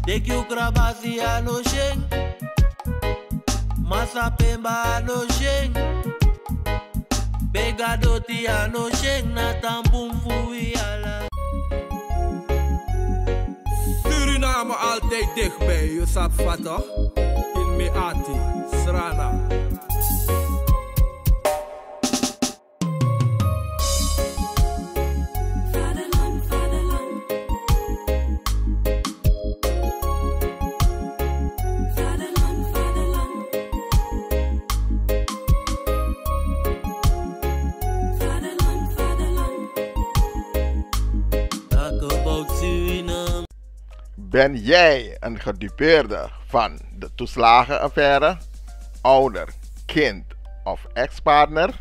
Take you krabasi ano sheng, masa pemba ano sheng, begadoti ano sheng, na tampum fui ala. Suriname altijd dichtbij, je zat vat toch? In Meati, Srana. Ben jij een gedupeerde van de toeslagenaffaire, ouder, kind of ex-partner?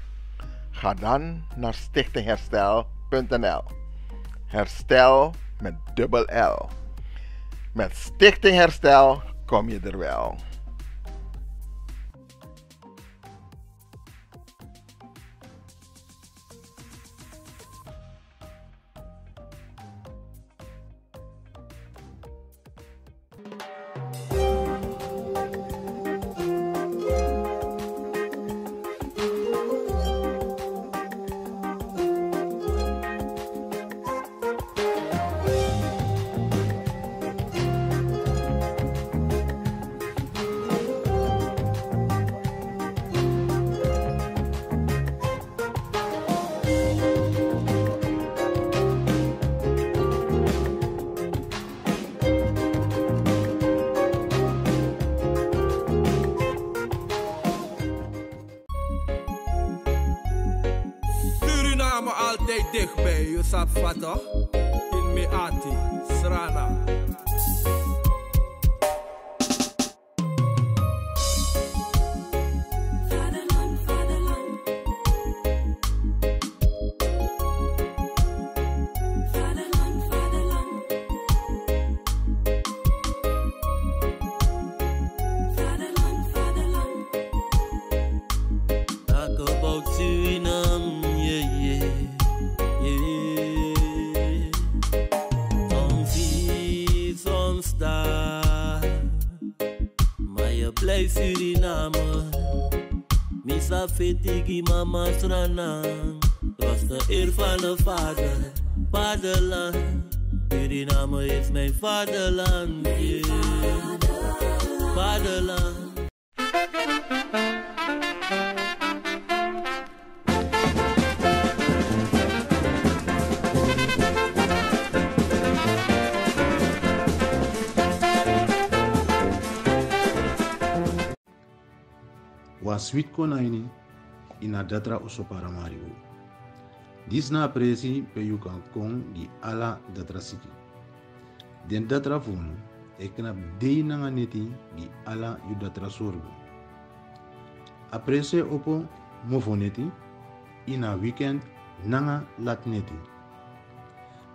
Ga dan naar stichtingherstel.nl. Herstel met dubbel L. Met Stichting Herstel kom je er wel. Altijd dichtbij, je zat vat toch? In Meati, Srana. Suriname, misa fetigi mama Srana, was de eer van de vader, vaderland. Suriname is mijn vaderland, vaderland. Was sweet konaini ina datra oso paramaribo. Dis na presi pe you kan kong di ala datra siki. Den datra funu ekna dei nanga neti di ala yu datra sorgo. Aprese opo mofoneti ina weekend nanga lat neti.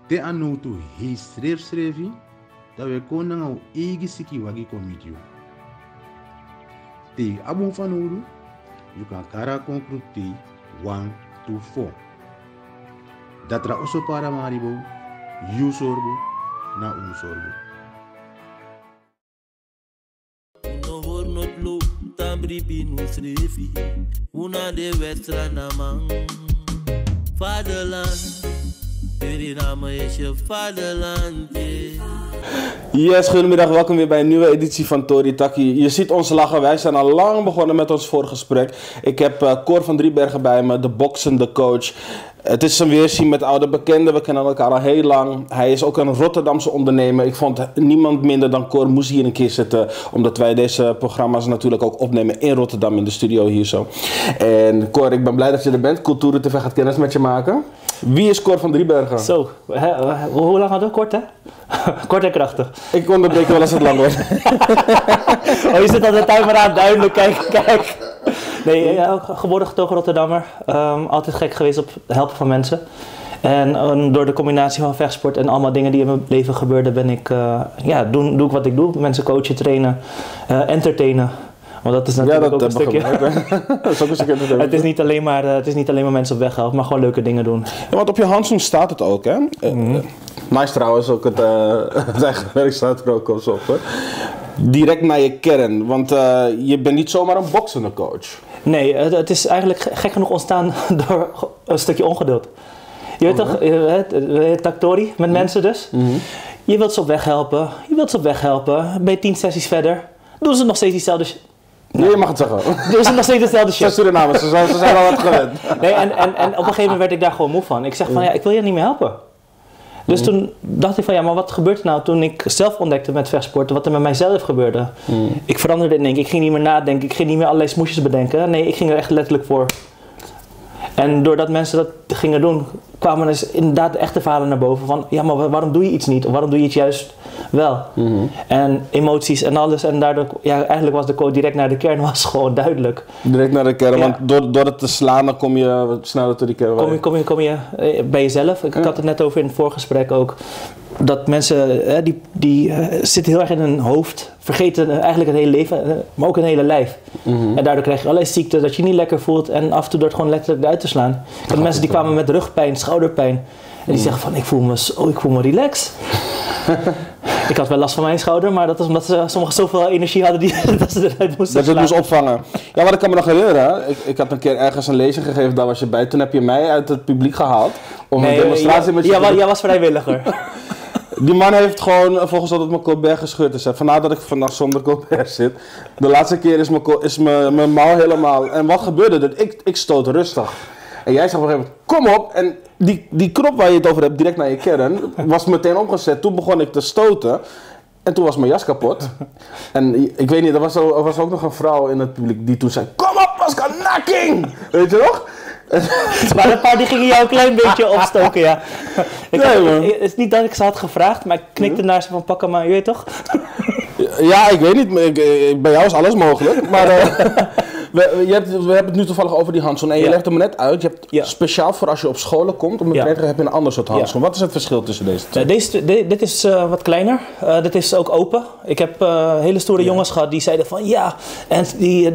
Te anutu hi srevi da we kon nanga u egi siki wagi komitio. Te abon van ouro, you kan kara concluti 1 to 4. Datra oso para maribo, you sorbo, na un sorbo. No hornot lo, tambri pinu srefi, una de westra na man. Vaderland, Suriname is je vaderland. Yes, goedemiddag, welkom weer bij een nieuwe editie van Tori Taki. Je ziet ons lachen, wij zijn al lang begonnen met ons voorgesprek. Ik heb Cor van Driebergen bij me, de boxende coach. Het is een weerzien met oude bekenden, we kennen elkaar al heel lang. Hij is ook een Rotterdamse ondernemer. Ik vond niemand minder dan Cor moest hier een keer zitten. Omdat wij deze programma's natuurlijk ook opnemen in Rotterdam, in de studio hier zo. En Cor, ik ben blij dat je er bent. Culturen TV gaat kennis met je maken. Wie is Cor van Driebergen? Zo, hoe lang hadden we? Kort hè? Kort en krachtig. Ik onderbreek wel als het lang wordt. Oh, je zit al de timer aan, duidelijk, kijk. Nee, geboren getogen Rotterdammer. Altijd gek geweest op het helpen van mensen. En door de combinatie van vechtsport en allemaal dingen die in mijn leven gebeurden, ben ik, doe ik wat ik doe. Mensen coachen, trainen, entertainen. Want dat is natuurlijk ook een stukje. Dat is ook een stukje. Het is niet alleen maar mensen op weg helpen, maar gewoon leuke dingen doen. Ja, want op je handschoen staat het ook, hè? Nice trouwens, ook het eigen werk staat er ook op. Hè? Direct naar je kern, want je bent niet zomaar een boksende coach. Nee, het is eigenlijk gek genoeg ontstaan door een stukje ongeduld. Je weet toch, tactori met mensen dus. Je wilt ze op weg helpen, ben je 10 sessies verder, doen ze nog steeds diezelfde Nee, je mag het zeggen. doen ze nog steeds dezelfde shit. Surinamers, ze zijn al wat gewend. Nee, en op een gegeven moment werd ik daar gewoon moe van. Ik zeg van ja, ik wil je niet meer helpen. Dus toen dacht ik van ja, maar wat gebeurt er nou toen ik zelf ontdekte met vechtsporten, wat er met mijzelf gebeurde. Ik veranderde in één keer, ik ging niet meer nadenken, ik ging niet meer allerlei smoesjes bedenken. Nee, ik ging er echt letterlijk voor. En doordat mensen dat gingen doen, kwamen dus inderdaad de echte verhalen naar boven van ja, maar waarom doe je iets niet? Of waarom doe je iets juist wel? En emoties en alles. En daardoor, ja, eigenlijk was de code direct naar de kern was gewoon duidelijk. Direct naar de kern, Ja. want door het te slaan, dan kom je sneller tot die kern. Kom je bij jezelf. Ik had het net over in het voorgesprek ook. Dat mensen, die zitten heel erg in hun hoofd, vergeten eigenlijk het hele leven, maar ook hun hele lijf. En daardoor krijg je allerlei ziekten, dat je niet lekker voelt en af en toe door het gewoon letterlijk eruit te slaan. Ik had mensen die kwamen met rugpijn, schouderpijn. En die zeggen van, ik voel me relaxed. Ik had wel last van mijn schouder, maar dat was omdat sommigen zoveel energie hadden dat ze eruit moesten Dat je het slaan. moest opvangen. Ja, wat ik kan me nog herinneren, ik had een keer ergens een lezing gegeven, daar was je bij. Toen heb je mij uit het publiek gehaald om een demonstratie met je te doen. Jij was vrijwilliger. Die man heeft gewoon volgens dat het mijn Colbert gescheurd is. Vandaar dat ik vandaag zonder Colbert zit. De laatste keer is mijn mouw helemaal. En wat gebeurde er? Ik stoot rustig. En jij zegt op een gegeven moment, kom op. En die knop waar je het over hebt, direct naar je kern, was meteen omgezet. Toen begon ik te stoten. En toen was mijn jas kapot. En ik weet niet, er was ook nog een vrouw in het publiek die toen zei, kom op Pascal, knocking! Weet je nog? Maar een paar die gingen jou een klein beetje opstoken, ja. Nee, Het is niet dat ik ze had gevraagd, maar ik knikte naar ze van pak hem maar, je weet toch? Ja, ik weet niet, bij jou is alles mogelijk. Maar we hebben het nu toevallig over die handschoen. En je legt hem net uit, je hebt speciaal voor als je op scholen komt, om te trainen heb je een ander soort handschoen. Wat is het verschil tussen deze twee? Dit is wat kleiner, dit is ook open. Ik heb hele stoere jongens gehad die zeiden van ja, en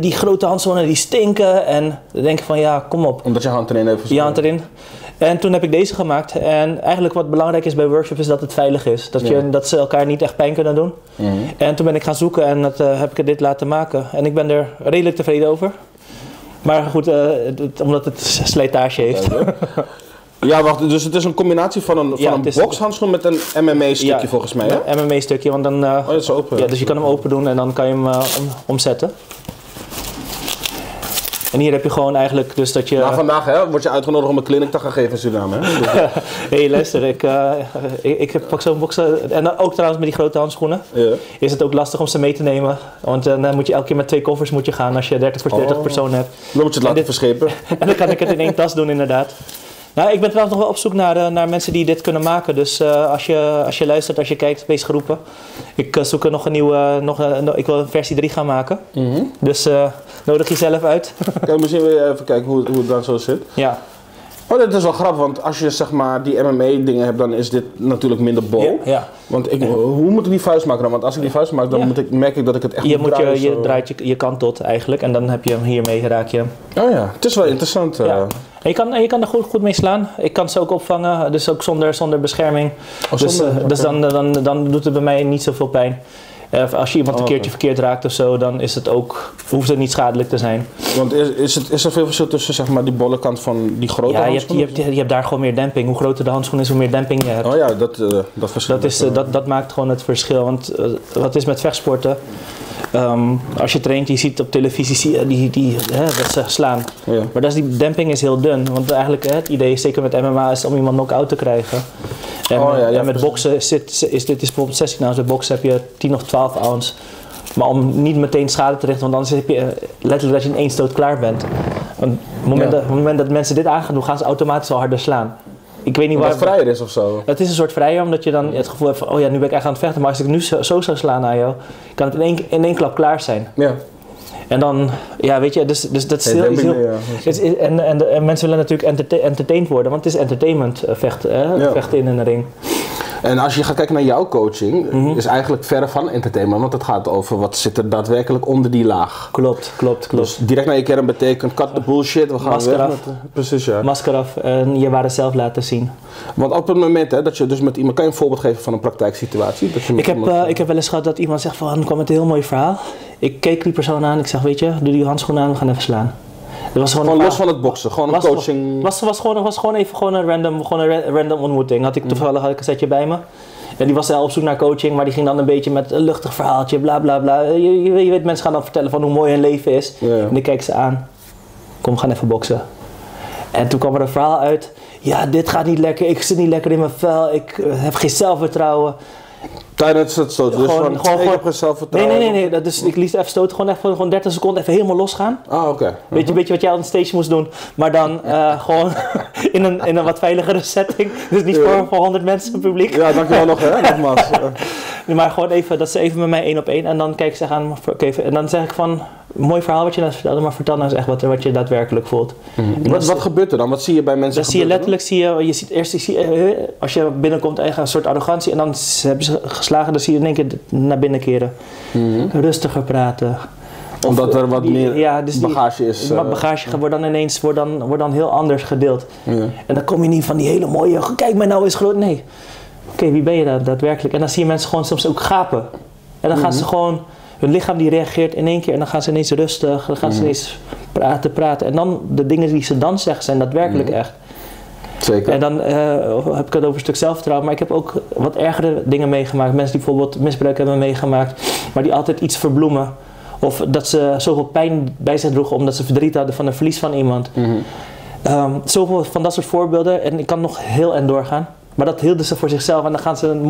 die grote handschoenen die stinken. En dan denk ik van ja, kom op. Omdat je hand erin heeft Je hand erin. En toen heb ik deze gemaakt. En eigenlijk wat belangrijk is bij workshops is dat het veilig is. Dat ze elkaar niet echt pijn kunnen doen. En toen ben ik gaan zoeken en heb ik dit laten maken. En ik ben er redelijk tevreden over. Maar goed, omdat het slijtage heeft. Ja, wacht, dus het is een combinatie van een bokshandschoen met een MMA-stukje volgens mij, hè? Een MMA-stukje, want dan... dat is open. Ja, dus je kan hem open doen en dan kan je hem omzetten. En hier heb je gewoon eigenlijk dus dat je... Nou, vandaag word je uitgenodigd om een clinic te gaan geven in Suriname, hè? Hey, luister, ik pak zo'n boksen. En dan ook trouwens met die grote handschoenen. Is het ook lastig om ze mee te nemen. Want dan moet je elke keer met 2 koffers gaan als je 30 voor 40 personen hebt. Dan moet je het laten verschepen. En dan kan ik het in 1 tas doen inderdaad. Nou, ik ben trouwens nog wel op zoek naar mensen die dit kunnen maken. Dus als je luistert, als je kijkt, wees geroepen. Ik zoek er nog een nieuwe, ik wil een versie 3 gaan maken. Dus nodig jezelf uit. Kijk, misschien wil je even kijken hoe het dan zo zit. Ja. Oh, dat is wel grappig, want als je zeg maar die MMA-dingen hebt, dan is dit natuurlijk minder bol. Ja. Want hoe moet ik die vuist maken dan? Want als ik die vuist maak, dan merk ik dat ik het echt moet draaien. Je draait je kant tot eigenlijk en dan heb je hem hiermee, raak je hem. Oh ja, het is wel interessant. Ja. En je kan er goed mee slaan. Ik kan ze ook opvangen, dus ook zonder bescherming. Dus dan doet het bij mij niet zoveel pijn. Als je iemand een keertje verkeerd raakt of zo, dan is het ook, hoeft het niet schadelijk te zijn. Want is er veel verschil tussen zeg maar, die bolle kant van die grote handschoen? Je hebt daar gewoon meer demping. Hoe groter de handschoen is, hoe meer demping je hebt. Oh ja, dat verschil. Dat maakt gewoon het verschil. Want wat is met vechtsporten? Als je traint, je ziet op televisie dat ze slaan. Ja. Maar die demping is heel dun. Want eigenlijk het idee, zeker met MMA, is om iemand knock-out te krijgen. En met boksen is dit bijvoorbeeld 16 ounce. Bij boksen heb je 10 of 12 ounce. Maar om niet meteen schade te richten, want anders heb je letterlijk dat je in 1 stoot klaar bent. Want op het moment dat mensen dit aan gaan doen, gaan ze automatisch al harder slaan. Ik weet niet waar het vrijer is of zo. Het is een soort vrijer, omdat je dan het gevoel hebt van, oh ja, nu ben ik echt aan het vechten. Maar als ik nu zo zou slaan aan jou, kan het in één klap klaar zijn. Ja. En dan, ja, weet je, dus dat is heel... En mensen willen natuurlijk entertained worden, want het is entertainment vechten in een ring. En als je gaat kijken naar jouw coaching, is eigenlijk verre van entertainment, want het gaat over wat zit er daadwerkelijk onder die laag. Klopt. Dus direct naar je kern betekent cut the bullshit, we gaan Masker weg af. precies, ja. Masker af en je ware zelf laten zien. Want op het moment hè, dat je dus met iemand, kan je een voorbeeld geven van een praktijksituatie? Dat je met Ik heb wel eens gehad dat iemand zegt van, dan kwam met een heel mooi verhaal. Ik keek die persoon aan, ik zeg, weet je, doe die handschoenen aan, we gaan even slaan. Dat was gewoon los van het boksen, gewoon een coaching. Was gewoon even een random ontmoeting. Toevallig had ik een setje bij me. Ja, die was zelf op zoek naar coaching, maar die ging dan een beetje met een luchtig verhaaltje, bla bla bla. Je weet, mensen gaan dan vertellen van hoe mooi hun leven is. Ja. En ik kijk ze aan. Kom, we gaan even boksen. En toen kwam er een verhaal uit. Ja, dit gaat niet lekker, ik zit niet lekker in mijn vel, ik heb geen zelfvertrouwen. Tijdens het stoten, dus gewoon, ik heb geen zelfvertrouwen. Nee, dus ik liet even stoten, gewoon 30 seconden even helemaal losgaan. Ah, oké. Weet je wat jij op een stage moest doen, maar dan gewoon in een wat veiligere setting. Dus niet voor 100 mensen publiek. Ja, dankjewel nog hè, nogmaals. Nee, maar gewoon even, dat ze even met mij 1 op 1 en dan kijk ze aan, en dan zeg ik van, mooi verhaal wat je net vertelde, maar vertel nou eens echt wat je daadwerkelijk voelt. Wat gebeurt er dan? Wat zie je bij mensen? Dan zie je letterlijk, je ziet eerst, als je binnenkomt, een soort arrogantie en dan hebben ze geslagen, dan zie je in één keer naar binnen keren. Rustiger praten. Omdat er wat meer dus bagage is. Bagage wordt dan ineens wordt dan heel anders gedeeld. En dan kom je niet van die hele mooie, kijk mij nou eens groot. Nee. Oké, wie ben je daadwerkelijk? En dan zie je mensen gewoon soms ook gapen. En dan gaan ze gewoon, hun lichaam die reageert in één keer en dan gaan ze ineens rustig, dan gaan ze ineens praten. En dan de dingen die ze dan zeggen zijn daadwerkelijk echt. Zeker. En dan heb ik het over een stuk zelfvertrouwen, maar ik heb ook wat ergere dingen meegemaakt. Mensen die bijvoorbeeld misbruik hebben meegemaakt, maar die altijd iets verbloemen. Of dat ze zoveel pijn bij zich droegen omdat ze verdriet hadden van een verlies van iemand. Zoveel van dat soort voorbeelden en ik kan nog heel en doorgaan. Maar dat hielden ze voor zichzelf en dan gaan ze een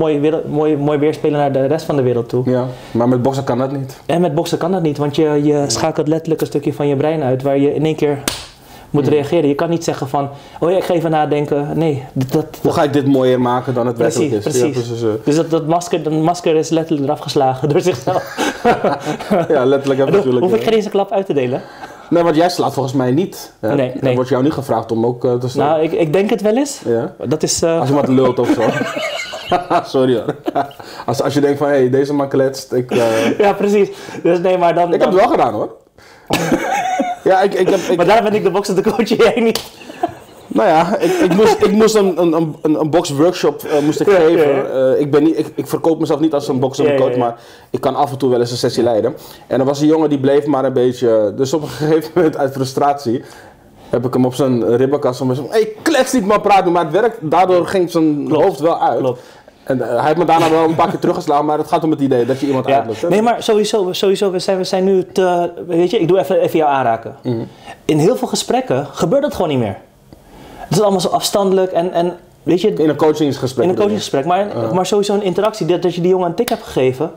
mooi weerspelen naar de rest van de wereld toe. Ja, maar met boksen kan dat niet. En met boksen kan dat niet, want je schakelt letterlijk een stukje van je brein uit waar je in één keer moet reageren. Je kan niet zeggen van, oh ja, ik ga even nadenken. Nee. Hoe ga ik dit mooier maken dan het werkelijk is? Precies. Ja, dus dat masker is letterlijk eraf geslagen door zichzelf. Ja, letterlijk en natuurlijk. Hoef ik geen eens een klap uit te delen? Nee, want jij slaat volgens mij niet. Hè? Nee. Dan wordt jou niet gevraagd om ook te slaan. Nou, ik denk het wel eens. Ja? Dat is, als je wat lult of zo. Sorry hoor. Als je denkt van, hé, deze man kletst. Ja, precies. Dus nee, maar dan... Ik heb het wel gedaan hoor. Ja, maar daar ben ik de boxende coach, jij niet. Nou ja, ik moest een boxworkshop geven. Ik verkoop mezelf niet als een boxende coach, maar ik kan af en toe wel eens een sessie leiden. En er was een jongen die bleef maar een beetje, dus op een gegeven moment uit frustratie heb ik hem op zijn ribbenkast van me hey, klets niet maar praten, maar het werkt. Daardoor ging zijn hoofd wel uit. Klopt. En hij heeft me daarna wel een paar keer teruggeslagen, maar het gaat om het idee dat je iemand uitlukt. Nee, maar sowieso we zijn nu te, weet je, ik doe even jou aanraken. In heel veel gesprekken gebeurt dat gewoon niet meer. Het is allemaal zo afstandelijk en weet je... In een coachingsgesprek. Maar sowieso een interactie, dat je die jongen een tik hebt gegeven,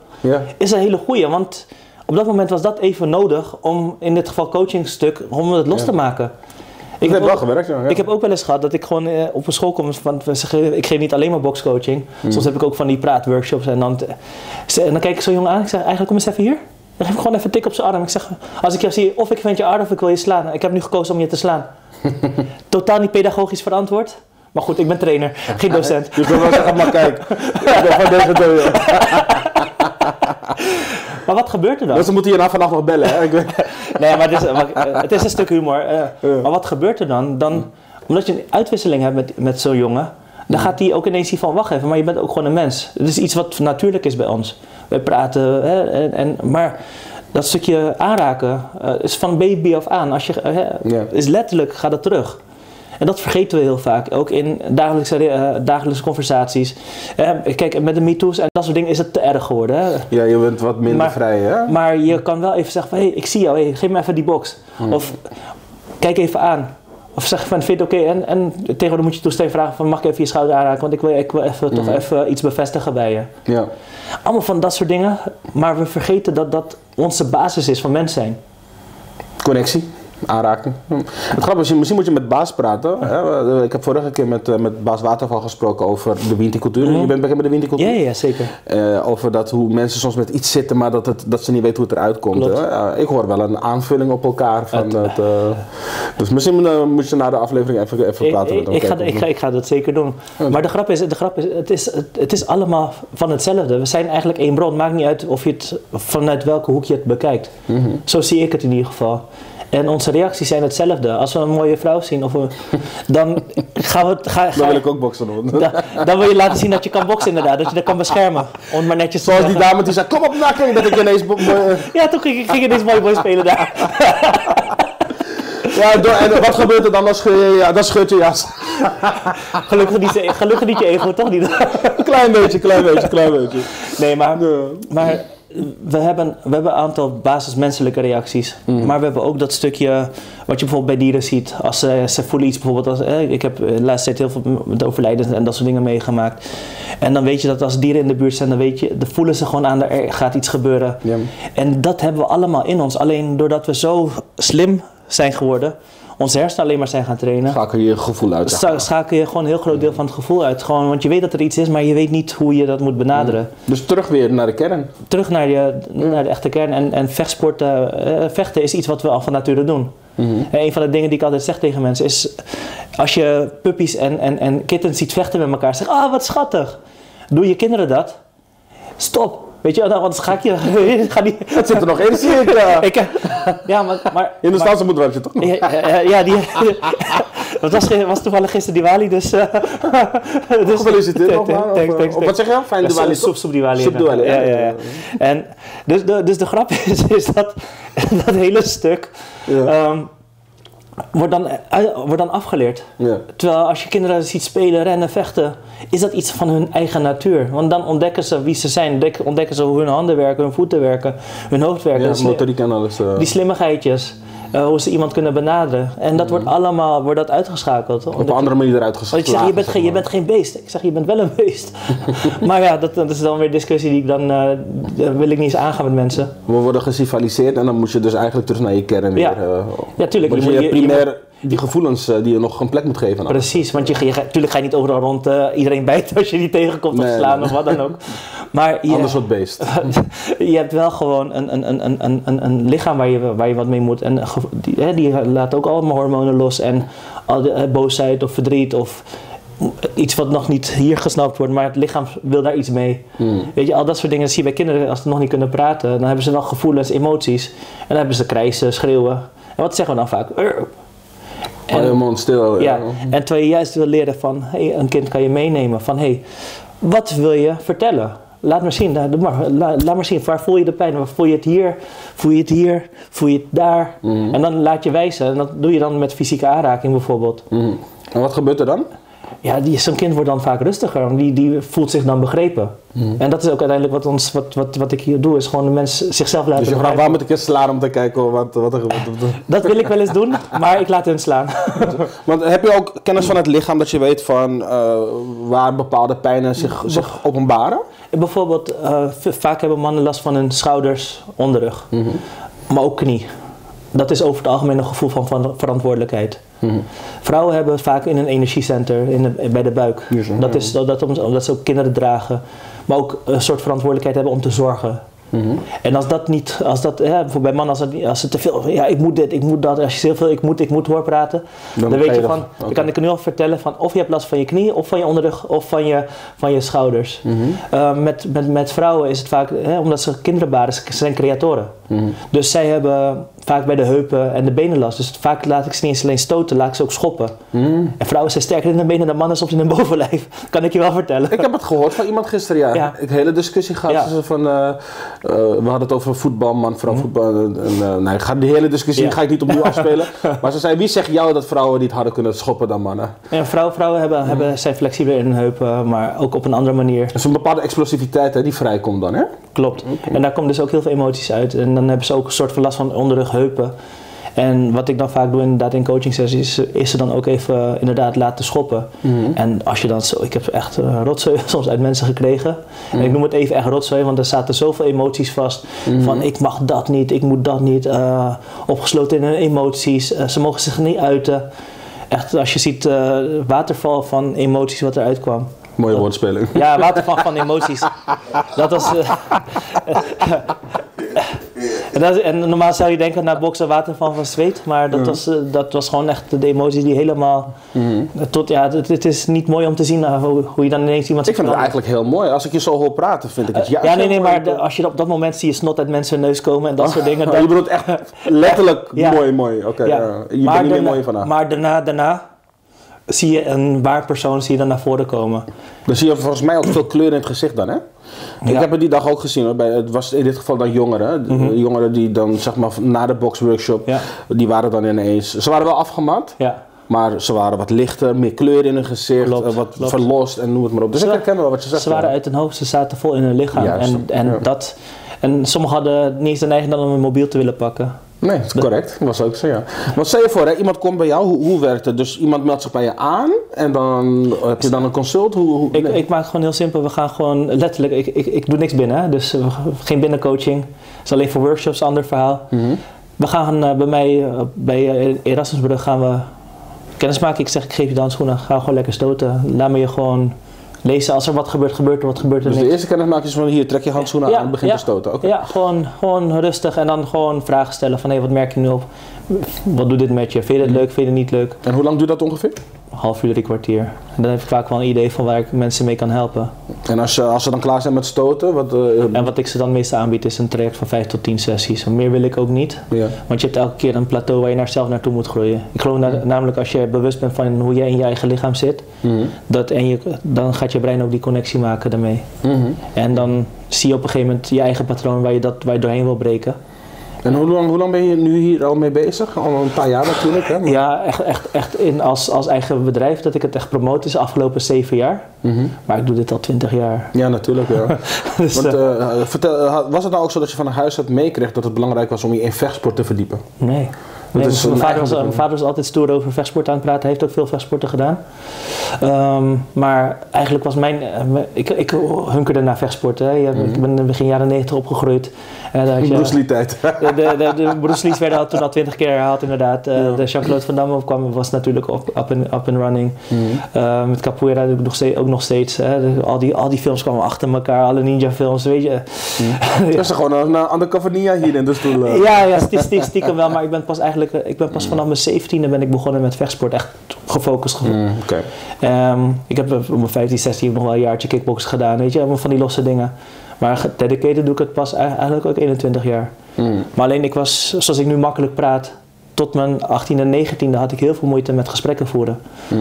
is een hele goeie. Want op dat moment was dat even nodig om, in dit geval coachingstuk, om het los te maken. Ik heb wel gewerkt, ja. Ik heb ook wel eens gehad dat ik gewoon op een school kom, want ik geef niet alleen maar boxcoaching. Soms heb ik ook van die praatworkshops en dan kijk ik zo'n jongen aan, ik zeg, eigenlijk kom eens even hier. Dan geef ik gewoon even een tik op zijn arm. Ik zeg, als ik jou zie, of ik vind je aardig of ik wil je slaan. Ik heb nu gekozen om je te slaan. Totaal niet pedagogisch verantwoord. Maar goed, ik ben trainer, geen docent. Je kunt wel zeggen, maar kijk. Ik ben van deze deur. Maar wat gebeurt er dan? Dus dan moet je hierna vannacht nog bellen, hè? Nee, maar het is een stuk humor. Maar wat gebeurt er dan? Omdat je een uitwisseling hebt met zo'n jongen, dan gaat hij ook ineens zien van, wacht even, maar je bent ook gewoon een mens. Het is iets wat natuurlijk is bij ons. We praten, maar dat stukje aanraken is van baby af aan. Is letterlijk, gaat het terug. En dat vergeten we heel vaak, ook in dagelijkse conversaties. Kijk, met de MeToo's en dat soort dingen is het te erg geworden. Hè? Ja, je bent wat minder vrij, hè? Maar je kan wel even zeggen van, hey, ik zie jou, hey, geef me even die box. Of kijk even aan. Of zeg van, vind je het oké? En tegenwoordig moet je toestemming vragen van, mag ik even je schouder aanraken? Want ik wil even, toch even iets bevestigen bij je. Ja. Allemaal van dat soort dingen. Maar we vergeten dat dat onze basis is van mens zijn. Connectie. Aanraking. Het grappige is, misschien moet je met Baas praten. Hè? Ik heb vorige keer met Baas Waterval gesproken over de Winti-cultuur. Je bent bekend met de Winti-cultuur? Ja, zeker. Over hoe mensen soms met iets zitten, maar dat ze niet weten hoe het eruit komt. Ik hoor wel een aanvulling op elkaar. Dus misschien moet je na de aflevering even praten met hem. Ik ga dat zeker doen. Maar de grap is, het is allemaal van hetzelfde. We zijn eigenlijk één bron. Maakt niet uit of je het vanuit welke hoek je het bekijkt. Zo zie ik het in ieder geval. En onze reacties zijn hetzelfde. Als we een mooie vrouw zien, dan gaan we... Dan wil ik ook boksen doen. Dan wil je laten zien dat je kan boksen inderdaad. Dat je dat kan beschermen. Om maar netjes zoals die dame die zei, kom op nakken, dat ik ineens... Ja, toen ging ik ineens mooi spelen daar. Ja, en wat gebeurt er dan? Dan scheurt je jas. Gelukkig niet je ego, toch niet? Klein beetje. Nee, maar we hebben een aantal basismenselijke reacties. Maar we hebben ook dat stukje wat je bijvoorbeeld bij dieren ziet. Als ze voelen iets bijvoorbeeld. Ik heb de laatste tijd heel veel met overlijdens en dat soort dingen meegemaakt. En dan weet je dat als dieren in de buurt zijn, dan voelen ze gewoon aan, er gaat iets gebeuren. Ja. En dat hebben we allemaal in ons. Alleen doordat we zo slim zijn geworden, onze hersenen alleen maar zijn gaan trainen. Schakel je gevoel uit. Schakel je gewoon een heel groot deel van het gevoel uit. Gewoon, want je weet dat er iets is, maar je weet niet hoe je dat moet benaderen. Dus terug weer naar de kern. Terug naar de echte kern. En vechten is iets wat we al van nature doen. En een van de dingen die ik altijd zeg tegen mensen is, als je puppies en kittens ziet vechten met elkaar, zeg, wat schattig. Doe je kinderen dat? Stop. Weet je, anders ga ik je... Het zit er nog in, zie ik. Ja, maar... In de Staatse moeder had je toch nog? Ja, het was toevallig gisteren Diwali, dus... Gefeliciteerd nogmaals. Wat zeg je? Fijn Diwali. Soep Diwali. Soep Diwali, ja. En dus de grap is dat hele stuk... wordt dan afgeleerd. Ja. Terwijl als je kinderen ziet spelen, rennen, vechten, is dat iets van hun eigen natuur. Want dan ontdekken ze wie ze zijn, ontdekken ze hoe hun handen werken, hun voeten werken, hun hoofd werken. Ja, motoriek en alles. Die slimmigheidjes, hoe ze iemand kunnen benaderen. En dat wordt allemaal uitgeschakeld. Op een andere manier eruit geschakeld. Want ik zeg, je bent geen beest. Ik zeg, je bent wel een beest. Maar ja, dat is dan weer discussie die ik dan wil ik niet eens aangaan met mensen. We worden geciviliseerd en dan moet je dus eigenlijk terug naar je kern weer. Ja, tuurlijk. Je primair die gevoelens die je nog een plek moet geven. Precies, want natuurlijk ga je niet overal rond iedereen bijten als je die tegenkomt of slaan of wat dan ook. Maar anders soort beest. Je hebt wel gewoon een lichaam waar je wat mee moet. En die laat ook allemaal hormonen los. En boosheid of verdriet of iets wat nog niet hier gesnapt wordt, maar het lichaam wil daar iets mee. Weet je, al dat soort dingen zie je bij kinderen als ze nog niet kunnen praten. Dan hebben ze wel gevoelens, emoties. En dan hebben ze krijsen, schreeuwen. En wat zeggen we dan vaak? En je mond stil. Ja. En terwijl je juist wil leren van, een kind kan je meenemen van, wat wil je vertellen? Laat maar zien, laat maar zien, waar voel je de pijn? Waar voel je het hier? Voel je het hier? Voel je het daar? En dan laat je wijzen. En dat doe je dan met fysieke aanraking bijvoorbeeld. En wat gebeurt er dan? Ja, zo'n kind wordt dan vaak rustiger, want die voelt zich dan begrepen. En dat is ook uiteindelijk wat ik hier doe, is gewoon de mens zichzelf laten begrijpen. Dus waar moet ik eens slaan om te kijken wat er gebeurt? Dat wil ik wel eens doen, maar ik laat hun slaan. Want heb je ook kennis van het lichaam dat je weet van waar bepaalde pijnen zich openbaren? Bijvoorbeeld, vaak hebben mannen last van hun schouders, onderrug, maar ook knie. Dat is over het algemeen een gevoel van verantwoordelijkheid. Vrouwen hebben vaak in een energiecenter bij de buik. Dat is omdat ze ook kinderen dragen, maar ook een soort verantwoordelijkheid hebben om te zorgen. En bij mannen als ze te veel, ik moet dit, ik moet dat, als je heel veel ik moet hoorpraten, dan weet je van, dan kan ik nu al vertellen van of je hebt last van je knie, of van je onderrug, of van je schouders. Met vrouwen is het vaak, omdat ze kinderen baren, ze zijn creatoren. Dus zij hebben vaak bij de heupen en de benen last. Dus vaak laat ik ze niet eens alleen stoten, laat ik ze ook schoppen. En vrouwen zijn sterker in de benen dan mannen soms in hun bovenlijf. Kan ik je wel vertellen. Ik heb het gehoord van iemand gisteren, Ik heb een hele discussie gehad van, we hadden het over voetbal, man, vrouw, voetbal. Die hele discussie ga ik niet opnieuw afspelen. Maar ze zei, wie zegt jou dat vrouwen niet harder kunnen schoppen dan mannen? Ja, vrouwen zijn flexibeler in hun heupen, maar ook op een andere manier. Dat is een bepaalde explosiviteit die vrijkomt dan, hè? Klopt. En daar komen dus ook heel veel emoties uit. En dan hebben ze ook een soort van last van onderrug, heupen. En wat ik dan vaak doe inderdaad in coaching sessies is ze dan ook even inderdaad laten schoppen. En als je dan zo, ik heb echt rotzooi soms uit mensen gekregen. En ik noem het even echt rotzooi, want er zaten zoveel emoties vast. Van ik mag dat niet, ik moet dat niet. Opgesloten in hun emoties, ze mogen zich niet uiten. Echt, als je ziet waterval van emoties wat eruit kwam. Mooie woordspeling. Ja, waterval van emoties. Dat was... En normaal zou je denken naar boksen waterval van zweet, maar dat was gewoon echt de emoties die helemaal het is niet mooi om te zien hoe je dan ineens iemand... Ik vind het eigenlijk heel mooi. Als ik je zo hoor praten, vind ik het juist ja, nee, maar als je op dat moment zie je snot uit mensen neus komen en dat soort dingen. Je bedoelt echt letterlijk mooi. Oké, je bent niet meer mooi vandaag. Maar daarna zie je een waar persoon dan naar voren komen. Dan zie je volgens mij ook veel kleur in het gezicht dan, hè? Ja. Ik heb het die dag ook gezien, hoor. Het was in dit geval dan jongeren. Jongeren die dan, zeg maar, na de boxworkshop, die waren dan ineens... Ze waren wel afgemat, maar ze waren wat lichter, meer kleur in hun gezicht, wat verlost en noem het maar op. Dus ik herken wel wat je zegt. Ze waren uit hun hoofd, ze zaten vol in hun lichaam. En sommigen hadden niet eens de neiging om een mobiel te willen pakken. Nee, dat is correct. Dat was ook zo, ja. Maar stel je voor, hè, iemand komt bij jou, hoe werkt het? Dus iemand meldt zich bij je aan en dan heb je dan een consult? Ik maak het gewoon heel simpel. We gaan gewoon letterlijk, ik doe niks binnen, hè? Dus geen binnencoaching. Het is alleen voor workshops, ander verhaal. We gaan bij mij, bij Erasmusbrug gaan we kennis maken. Ik zeg, ik geef je de handschoenen, ga gewoon lekker stoten. Laat me je gewoon lezen. Als er wat gebeurt, gebeurt er wat gebeurt er Dus niks. de eerste kennismaking is van hier, trek je handschoenen aan en begin te stoten. Okay. Ja, gewoon rustig en dan gewoon vragen stellen van wat merk je nu op? Wat doet dit met je? Vind je het leuk? Vind je het niet leuk? En hoe lang duurt dat ongeveer? Half uur, 3 kwartier. En dan heb ik vaak wel een idee van waar ik mensen mee kan helpen. En als ze dan klaar zijn met stoten? En wat ik ze dan meestal aanbied is een traject van 5 tot 10 sessies. Meer wil ik ook niet. Ja. Want je hebt elke keer een plateau waar je zelf naartoe moet groeien. Ik geloof namelijk als je bewust bent van hoe jij in je eigen lichaam zit. Dan gaat je brein ook die connectie maken daarmee. En dan zie je op een gegeven moment je eigen patroon waar je doorheen wil breken. En hoe lang ben je nu hier al mee bezig? Al een paar jaar natuurlijk, hè? Maar... Ja, echt als eigen bedrijf dat ik het echt promote is de afgelopen 7 jaar. Maar ik doe dit al 20 jaar. Ja, natuurlijk, ja. Dus, want, was het nou ook zo dat je van huis uit meekreeg dat het belangrijk was om je in vechtsport te verdiepen? Nee. Mijn vader was altijd stoer over vechtsport aan het praten. Hij heeft ook veel vechtsporten gedaan. Maar eigenlijk was ik hunkerde naar vechtsporten. Ik ben begin jaren 90 opgegroeid. Bruce Lee tijd. De Bruce Lee's werden toen al 20 keer herhaald inderdaad. De Jean-Claude Van Damme was natuurlijk up and running. Met Capoeira ook nog steeds. Al die films kwamen achter elkaar. Alle ninja films, weet je. Dat is gewoon een undercover ninja hier in de stoel. Ja, stiekem wel. Maar ik ben pas vanaf mijn 17e ben ik begonnen met vechtsport. Echt gefocust. Ik heb op mijn 15, 16 nog wel een jaartje kickboksen gedaan. Weet je, allemaal van die losse dingen. Maar dedicated doe ik het pas eigenlijk ook 21 jaar. Maar alleen ik was, zoals ik nu makkelijk praat, tot mijn 18e en 19e had ik heel veel moeite met gesprekken voeren.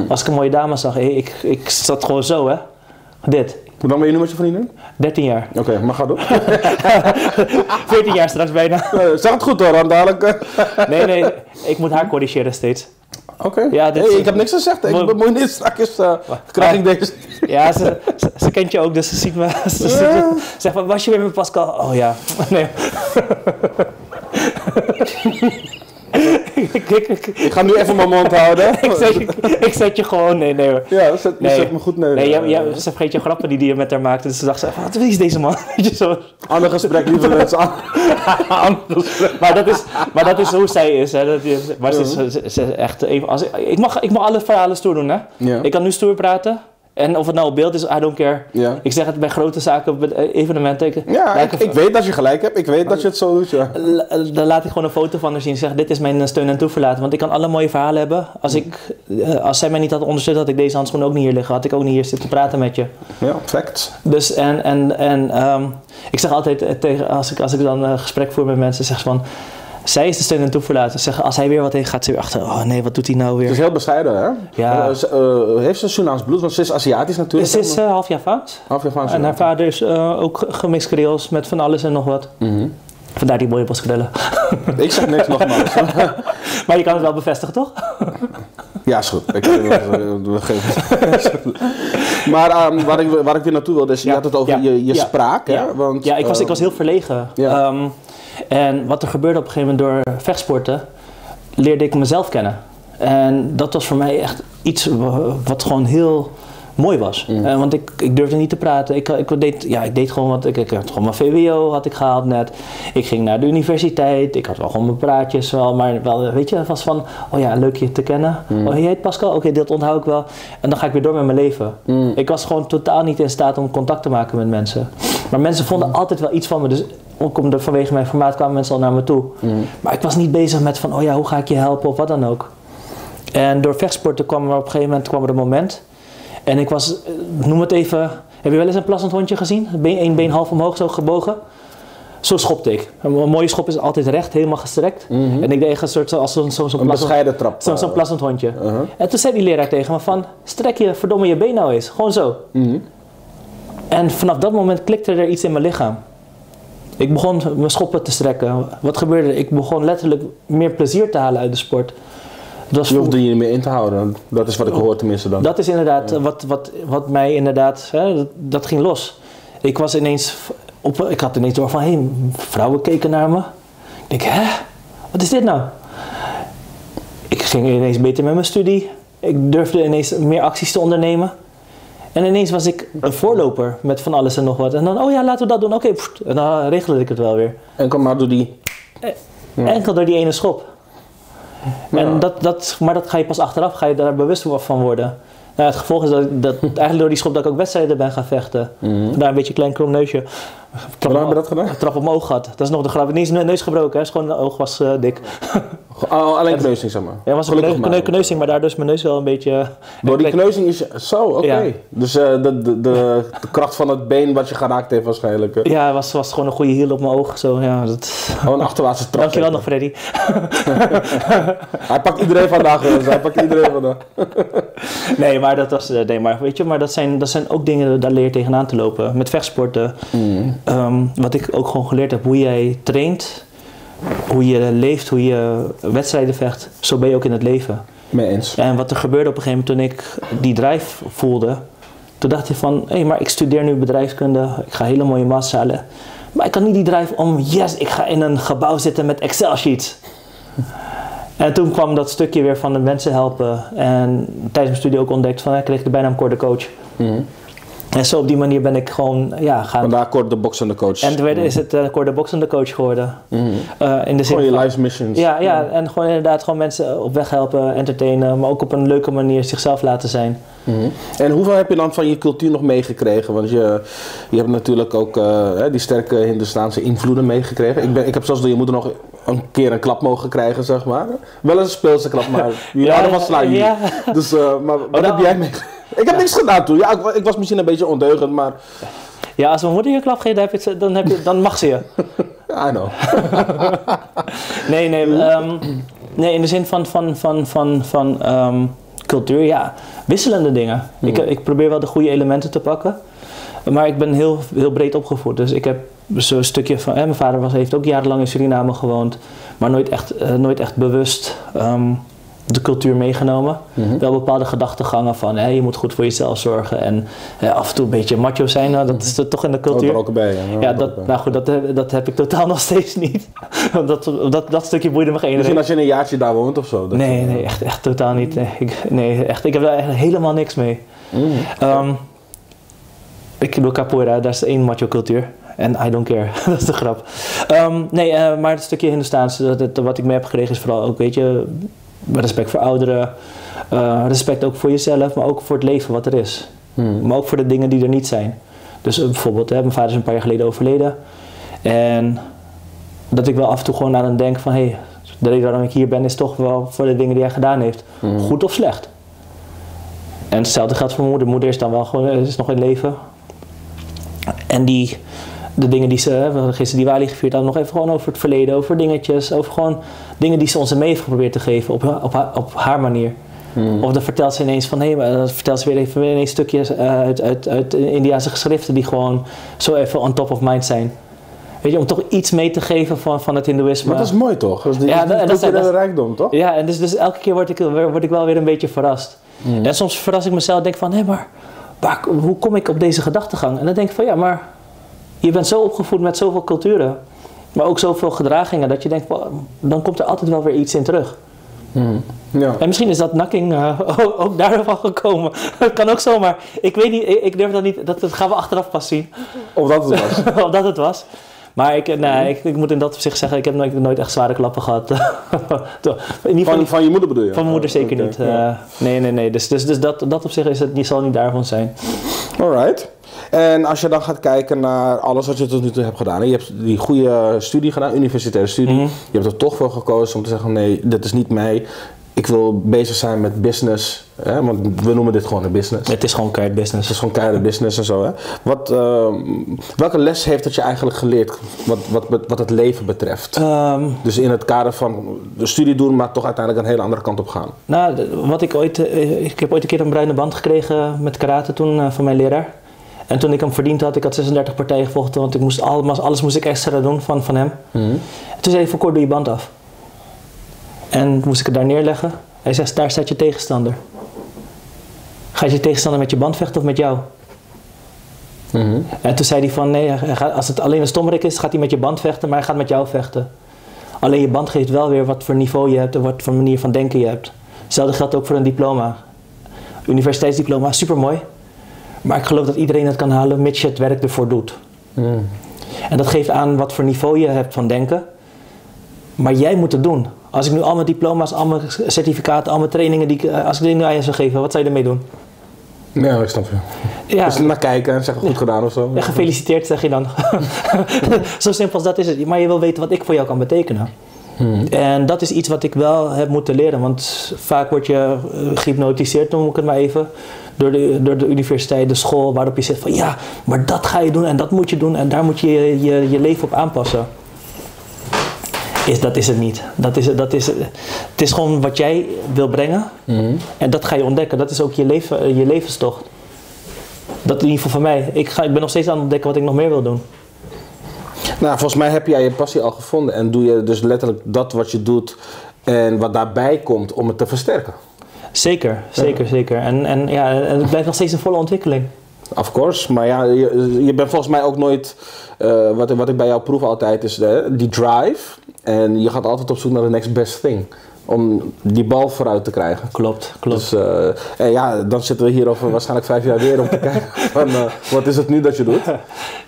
Als ik een mooie dame zag, ik zat gewoon zo, hè. Dit. Hoe lang ben je nu met je vriendin? 13 jaar. Oké, maar ga door. 14 jaar straks bijna. Zeg het goed hoor, dan dadelijk. Nee, ik moet haar corrigeren steeds. Oké. Ja, ik heb niks gezegd. Ik bemoei niet. Straks krijg ik deze. Ja, ze kent je ook, dus ze ziet me. Zegt van, was je weer met Pascal? Oh ja. Nee. Ik ga nu even mijn mond houden. ik zet je gewoon, nee. Ja, zet me goed neer. Nee, ze vergeet je grappen die je met haar maakt. Dus ze dacht, wat is deze man? Ander gesprek, lieve mensen. Maar dat is hoe zij is. Hè. Ze echt even, ik mag alle verhalen stoer doen. Hè. Ja. Ik kan nu stoer praten. En of het nou op beeld is, I don't care. Ja. Ik zeg het bij grote zaken, evenementen. Ik weet dat je gelijk hebt. Ik weet dat je het zo doet, ja. Dan laat ik gewoon een foto van haar zien en zeg, dit is mijn steun en toeverlaten. Want ik kan alle mooie verhalen hebben. Als zij mij niet had ondersteund, had ik deze handschoen ook niet hier liggen. Had ik ook niet hier zitten praten met je. Ja, facts. Dus ik zeg altijd tegen, als ik dan een gesprek voer met mensen, zeg van, zij is de steun en toeverlaten. Zeggen, als hij weer wat heeft, gaat ze weer achter. Oh nee, wat doet hij nou weer? Het is heel bescheiden, hè? Ja. Heeft ze Surinaams bloed? Want ze is Aziatisch natuurlijk. Ze is half Javaans. En haar vader is ook gemixt Creools met van alles en nog wat. Vandaar die mooie boskrullen. Ik zeg niks nogmaals. Maar je kan het wel bevestigen, toch? Ja, is goed. Maar waar ik weer naartoe wilde is, je had het over je spraak. Ja, hè? Want, ik was heel verlegen. Ja. En wat er gebeurde op een gegeven moment door vechtsporten, leerde ik mezelf kennen. En dat was voor mij echt iets wat gewoon heel mooi was. Want ik durfde niet te praten. Ik deed gewoon wat. Ik had gewoon mijn VWO had ik gehaald net. Ik ging naar de universiteit. Ik had wel gewoon mijn praatjes wel. Maar wel, weet je, was van, oh ja, leuk je te kennen. Oh, je heet Pascal? Oké, dat onthoud ik wel. En dan ga ik weer door met mijn leven. Ik was gewoon totaal niet in staat om contact te maken met mensen. Maar mensen vonden altijd wel iets van me. Dus vanwege mijn formaat kwamen mensen al naar me toe. Maar ik was niet bezig met van, oh ja, hoe ga ik je helpen of wat dan ook. En door vechtsporten kwam er op een gegeven moment een moment. En ik was, noem het even, heb je wel eens een plassend hondje gezien? Eén been half omhoog, zo gebogen. Zo schopte ik. Een mooie schop is altijd recht, helemaal gestrekt. En ik deed echt een soort zo'n een bescheiden trap. Zo'n plassend hondje. En toen zei die leraar tegen me van, strek je verdomme je been nou eens. Gewoon zo. En vanaf dat moment klikte er iets in mijn lichaam. Ik begon mijn schoppen te strekken. Wat gebeurde er? Ik begon letterlijk meer plezier te halen uit de sport. Je hoefde je niet meer in te houden. Dat is wat ik hoor tenminste dan. Dat is inderdaad wat mij inderdaad, dat ging los. Ik was ineens, ik had ineens door van, vrouwen keken naar me. Ik denk, wat is dit nou? Ik ging ineens beter met mijn studie. Ik durfde ineens meer acties te ondernemen. En ineens was ik een voorloper met van alles en nog wat. En dan, oh ja, laten we dat doen. Oké, en dan regelde ik het wel weer. Enkel maar door die... Enkel door die ene schop. En maar dat ga je pas achteraf, ga je daar bewust van worden. Nou, het gevolg is dat eigenlijk door die schop dat ik ook wedstrijden ben gaan vechten. Daar een beetje een klein krom neusje. Waarom heb je dat gedaan? Trap op mijn oog gehad. Dat is nog de grap. Niet eens mijn neus gebroken, hè. Gewoon mijn oog was dik. Alleen kneuzing, zeg maar. Ja, was een kneuzing, maar daardoor is mijn neus wel een beetje... Door die kneuzing is... Zo, oké. Ja. Dus de kracht van het been wat je geraakt heeft waarschijnlijk. Ja, het was gewoon een goede hiel op mijn oog. Zo, ja, een achterwaartse trap. Dankjewel nog, Freddy. Hij pakt iedereen vandaag. Nee, maar dat was... maar weet je, maar dat zijn ook dingen, daar leer je tegenaan te lopen. Met vechtsporten. Wat ik ook gewoon geleerd heb, hoe jij traint, hoe je leeft, hoe je wedstrijden vecht, zo ben je ook in het leven. Mee eens. En wat er gebeurde op een gegeven moment toen ik die drive voelde, toen dacht ik van, maar ik studeer nu bedrijfskunde, ik ga hele mooie masters halen. Maar ik had niet die drive om, ik ga in een gebouw zitten met Excel sheets. En toen kwam dat stukje weer van de mensen helpen. En tijdens mijn studie ook ontdekt van, ik kreeg de bijnaam Cor de Coach. En zo op die manier ben ik gewoon gaan... Vandaar Cor de boxende coach. En toen is het Cor de boxende coach geworden. In de zin gewoon je life's missions. Ja, en gewoon inderdaad gewoon mensen op weg helpen, entertainen, maar ook op een leuke manier zichzelf laten zijn. En hoeveel heb je dan van je cultuur nog meegekregen? Want je hebt natuurlijk ook die sterke Hindoestaanse invloeden meegekregen. Ik heb zelfs door je moeder nog een keer een klap mogen krijgen, zeg maar. Wel een speelse klap, maar jullie hadden van slaan jullie. Ja. Dus, maar wat heb jij meegekregen? Ik heb niks gedaan toen. Ja, ik was misschien een beetje ondeugend, maar... Ja, als mijn moeder je een klap geeft, dan mag ze je. I know. Nee, in de zin van cultuur, ja, wisselende dingen. Ik probeer wel de goede elementen te pakken. Maar ik ben heel, heel breed opgevoed. Dus ik heb zo'n stukje van... mijn vader heeft ook jarenlang in Suriname gewoond. Maar nooit echt bewust... de cultuur meegenomen. Wel bepaalde gedachtegangen van je moet goed voor jezelf zorgen en af en toe een beetje macho zijn. Dat is er toch in de cultuur. Er ook bij. Dat heb ik totaal nog steeds niet. dat stukje boeide me geen reden. Misschien als je een jaartje daar woont of zo. Nee, echt totaal niet. Ik heb daar echt helemaal niks mee. Ik doe capoeira, daar is één macho cultuur. En I don't care, dat is de grap. Maar het stukje Hindoestaans, wat ik mee heb gekregen is vooral ook, weet je... Respect voor ouderen, respect ook voor jezelf, maar ook voor het leven wat er is. Maar ook voor de dingen die er niet zijn. Dus bijvoorbeeld, mijn vader is een paar jaar geleden overleden. En dat ik wel af en toe gewoon aan hem denk van... de reden waarom ik hier ben is toch wel voor de dingen die hij gedaan heeft. Goed of slecht. En hetzelfde geldt voor mijn moeder. Moeder is dan wel gewoon, is nog in leven. En de dingen die ze, gisteren Diwali gevierd hadden, nog even gewoon over het verleden, over dingetjes, over gewoon dingen die ze ons mee heeft geprobeerd te geven op haar manier. Of dan vertelt ze ineens van, dan vertelt ze weer ineens stukjes uit Indiase geschriften die gewoon zo even on top of mind zijn. Weet je, om toch iets mee te geven van het hindoeïsme. Maar dat is mooi toch? Dat is de rijkdom toch? Ja, en dus elke keer word ik wel weer een beetje verrast. En soms verras ik mezelf en denk van, maar hoe kom ik op deze gedachtegang? En dan denk ik van, maar je bent zo opgevoed met zoveel culturen, maar ook zoveel gedragingen, dat je denkt, dan komt er altijd wel weer iets in terug. Ja. En misschien is dat nakking ook daarvan gekomen. Dat kan ook zomaar. Ik weet niet, ik durf dat niet, dat gaan we achteraf pas zien. Of dat het was. Of dat het was. Maar ik moet in dat opzicht zeggen, ik heb nooit echt zware klappen gehad. In ieder geval, Van je moeder bedoel je? van mijn moeder zeker Oké, niet. ja. Nee. Dus dat op zich zal niet daarvan zijn. Alright. En als je dan gaat kijken naar alles wat je tot nu toe hebt gedaan. Hè? Je hebt die goede studie gedaan, universitaire studie. Je hebt er toch voor gekozen om te zeggen, nee, dit is niet mij. Ik wil bezig zijn met business. Hè? Want we noemen dit gewoon een business. Het is gewoon keihard business. Het is gewoon keiharde business en zo. Hè? Welke les heeft het je eigenlijk geleerd wat het leven betreft? Dus in het kader van de studie doen, maar toch uiteindelijk een hele andere kant op gaan. Nou, ik heb ooit een keer een bruine band gekregen met karate toen van mijn leraar. En toen ik hem verdiend had, ik had 36 partijen gevolgd, want ik moest alles moest ik extra doen van hem. En toen zei hij van, Cor, doe je band af. En moest ik het daar neerleggen. Hij zegt, daar staat je tegenstander. Gaat je tegenstander met je band vechten of met jou? En toen zei hij van, nee, als het alleen een stommerik is, gaat hij met je band vechten, maar hij gaat met jou vechten. Alleen je band geeft wel weer wat voor niveau je hebt en wat voor manier van denken je hebt. Hetzelfde geldt ook voor een diploma. Universiteitsdiploma, supermooi. Maar ik geloof dat iedereen het kan halen, mits je het werk ervoor doet. En dat geeft aan wat voor niveau je hebt van denken. Maar jij moet het doen. Als ik nu al mijn diploma's, al mijn certificaten, al mijn trainingen, als ik die nu aan je zou geven, wat zou je ermee doen? Ja, ik snap je. Ja. Dus naar kijken en zeggen goed gedaan of zo. Ja, gefeliciteerd zeg je dan. Zo simpel als dat is het. Maar je wil weten wat ik voor jou kan betekenen. En dat is iets wat ik wel heb moeten leren. Want vaak word je gehypnotiseerd, noem ik het maar even. Door de universiteit, de school, waarop je zegt van ja, maar dat ga je doen en dat moet je doen. En daar moet je je leven op aanpassen. Dat is het niet. Het is gewoon wat jij wil brengen. En dat ga je ontdekken. Dat is ook je levenstocht. Dat in ieder geval van mij. Ik ben nog steeds aan het ontdekken wat ik nog meer wil doen. Nou, volgens mij heb jij je passie al gevonden. En doe je dus letterlijk dat wat je doet en wat daarbij komt om het te versterken. Zeker. En het blijft nog steeds een volle ontwikkeling. Of course, maar ja, je bent volgens mij ook nooit, wat ik bij jou proef altijd is die drive. En je gaat altijd op zoek naar de next best thing. Om die bal vooruit te krijgen. Klopt. Dus dan zitten we hier over waarschijnlijk 5 jaar weer om te kijken van wat is het nu dat je doet.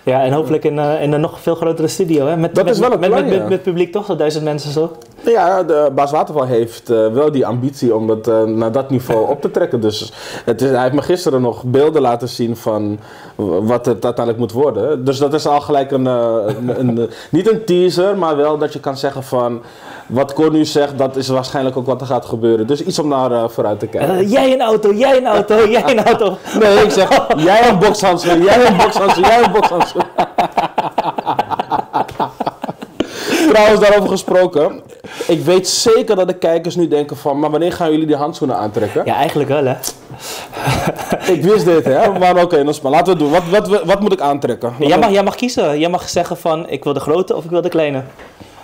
Ja, en hopelijk in een nog veel grotere studio. Hè? Met publiek toch, zo'n 1000 mensen zo. Ja, de Baas Waterval heeft wel die ambitie om dat naar dat niveau op te trekken. Dus hij heeft me gisteren nog beelden laten zien van wat het uiteindelijk moet worden. Dus dat is al gelijk niet een teaser, maar wel dat je kan zeggen van wat Cor nu zegt, dat is waarschijnlijk ook wat er gaat gebeuren. Dus iets om naar vooruit te kijken. Jij een auto. Nee, ik zeg jij een bokshandschoen. Trouwens, daarover gesproken. Ik weet zeker dat de kijkers nu denken van, maar wanneer gaan jullie die handschoenen aantrekken? Ja, eigenlijk wel hè. Ik wist dit hè, maar oké, laten we het doen. Wat moet ik aantrekken? Jij mag kiezen. Jij mag zeggen van, ik wil de grote of ik wil de kleine.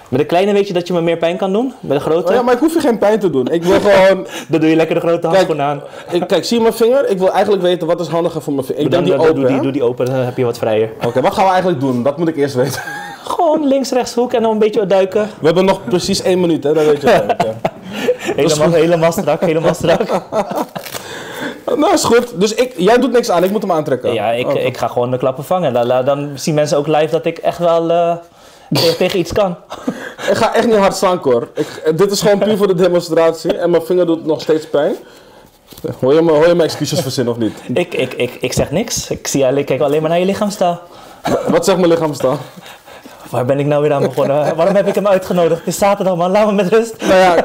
Met de kleine weet je dat je me meer pijn kan doen. Met de grote... Oh ja, maar ik hoef je geen pijn te doen. Ik wil gewoon... Dan doe je lekker de grote handschoenen aan. Kijk, zie je mijn vinger? Ik wil eigenlijk weten wat is handiger voor mijn vinger. Doe die open, dan heb je wat vrijer. Oké, wat gaan we eigenlijk doen? Dat moet ik eerst weten. Gewoon links, rechts, hoek en dan een beetje duiken. We hebben nog precies 1 minuut, hè? Dat weet je wel. Helemaal strak. Nou, is goed. Dus jij doet niks aan, ik moet hem aantrekken. Ja, ik ga gewoon de klappen vangen. Dan zien mensen ook live dat ik echt wel tegen iets kan. Ik ga echt niet hard staan, Cor. Dit is gewoon puur voor de demonstratie en mijn vinger doet nog steeds pijn. Hoor je mijn excuses verzinnen of niet? Ik zeg niks. Ik kijk alleen maar naar je lichaamstaal. Wat zegt mijn lichaamstaal? Waar ben ik nou weer aan begonnen? Waarom heb ik hem uitgenodigd? Het is zaterdag man, laat me met rust. Nou ja,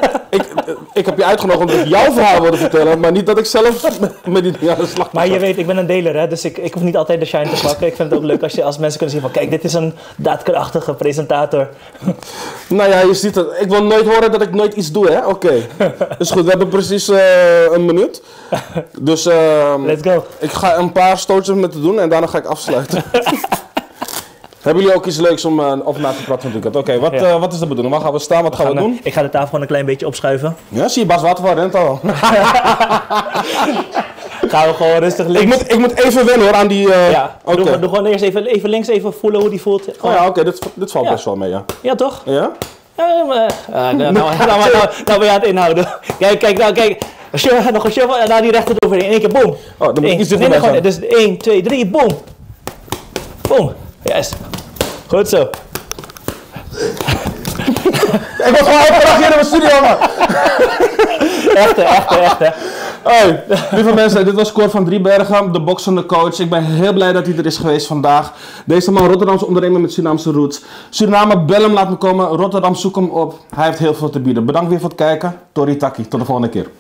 ik heb je uitgenodigd omdat ik jouw verhaal wilde vertellen, maar niet dat ik zelf met die dingen aan de slag moet. Maar je weet, ik ben een deler hè, dus ik hoef niet altijd de shine te pakken. Ik vind het ook leuk als mensen kunnen zien van kijk, dit is een daadkrachtige presentator. Nou ja, je ziet het. Ik wil nooit horen dat ik nooit iets doe hè, oké. Dus goed, we hebben precies 1 minuut. Dus let's go. Ik ga een paar stootjes met te doen en daarna ga ik afsluiten. Hebben jullie ook iets leuks om over na te praten natuurlijk? Oké, wat is de bedoeling? Waar gaan we staan? Wat gaan we doen? Ik ga de tafel gewoon een klein beetje opschuiven. Ja, zie je, Bas Waterval rent al. Gaan we gewoon rustig links. Ik moet even wennen hoor aan die... Doe gewoon eerst even links even voelen hoe die voelt. Oh ja, oké, dit valt best wel mee, ja. Ja, toch? Ja? Nou ben je aan het inhouden. Kijk. Nog een shuffle en daar die rechter over in één keer, boom. Oh, dan moet ik iets dichterbij zijn. Dus 1, 2, 3, boom. Boom. Yes. Goed zo. Ik was gewoon elke dag hier in mijn studio, man. Echt. Hey, lieve mensen, dit was Cor van Driebergen, de boxende coach. Ik ben heel blij dat hij er is geweest vandaag. Deze man, Rotterdamse ondernemer met Surinaamse roots. Suriname, bel hem, laat me komen. Rotterdam, zoek hem op. Hij heeft heel veel te bieden. Bedankt weer voor het kijken. Tori Taki, tot de volgende keer.